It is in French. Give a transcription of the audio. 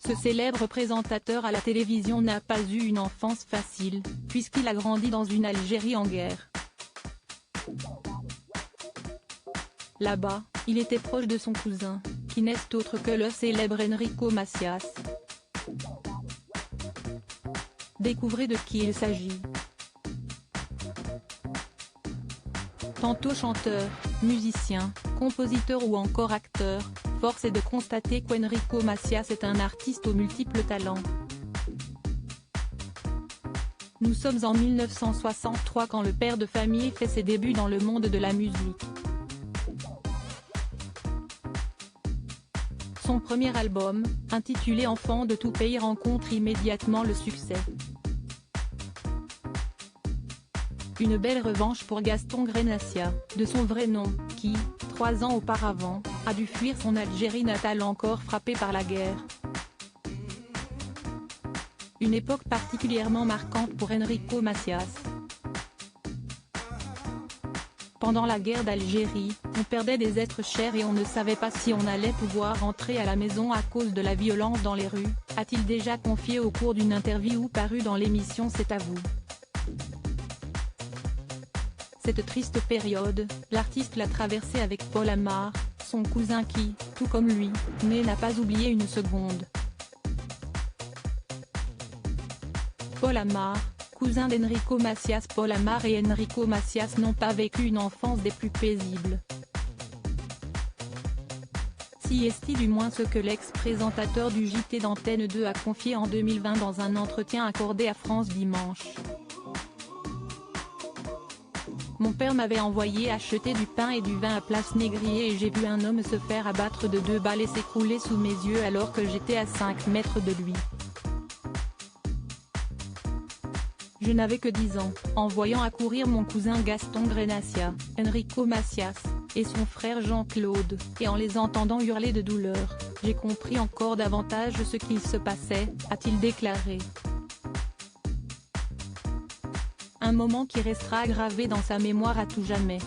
Ce célèbre présentateur à la télévision n'a pas eu une enfance facile, puisqu'il a grandi dans une Algérie en guerre. Là-bas, il était proche de son cousin, qui n'est autre que le célèbre Enrico Macias. Découvrez de qui il s'agit. Tantôt chanteur, musicien, compositeur ou encore acteur, force est de constater qu'Enrico Macias est un artiste aux multiples talents. Nous sommes en 1963 quand le père de famille fait ses débuts dans le monde de la musique. Son premier album, intitulé Enfants de tout pays, rencontre immédiatement le succès. Une belle revanche pour Gaston Grenacia, de son vrai nom, qui, 3 ans auparavant, a dû fuir son Algérie natale encore frappée par la guerre. Une époque particulièrement marquante pour Enrico Macias. Pendant la guerre d'Algérie, on perdait des êtres chers et on ne savait pas si on allait pouvoir rentrer à la maison à cause de la violence dans les rues, a-t-il déjà confié au cours d'une interview parue dans l'émission C'est à vous. Cette triste période, l'artiste l'a traversée avec Paul Amar, son cousin qui, tout comme lui, n'a pas oublié une seconde. Paul Amar, cousin d'Enrico Macias. Paul Amar et Enrico Macias n'ont pas vécu une enfance des plus paisibles. Si est du moins ce que l'ex-présentateur du JT d'Antenne 2 a confié en 2020 dans un entretien accordé à France Dimanche. Mon père m'avait envoyé acheter du pain et du vin à Place Négrier et j'ai vu un homme se faire abattre de 2 balles et s'écrouler sous mes yeux alors que j'étais à 5 mètres de lui. Je n'avais que 10 ans, en voyant accourir mon cousin Gaston Grenacia, Enrico Macias, et son frère Jean-Claude, et en les entendant hurler de douleur, j'ai compris encore davantage ce qu'il se passait, a-t-il déclaré. Un moment qui restera gravé dans sa mémoire à tout jamais.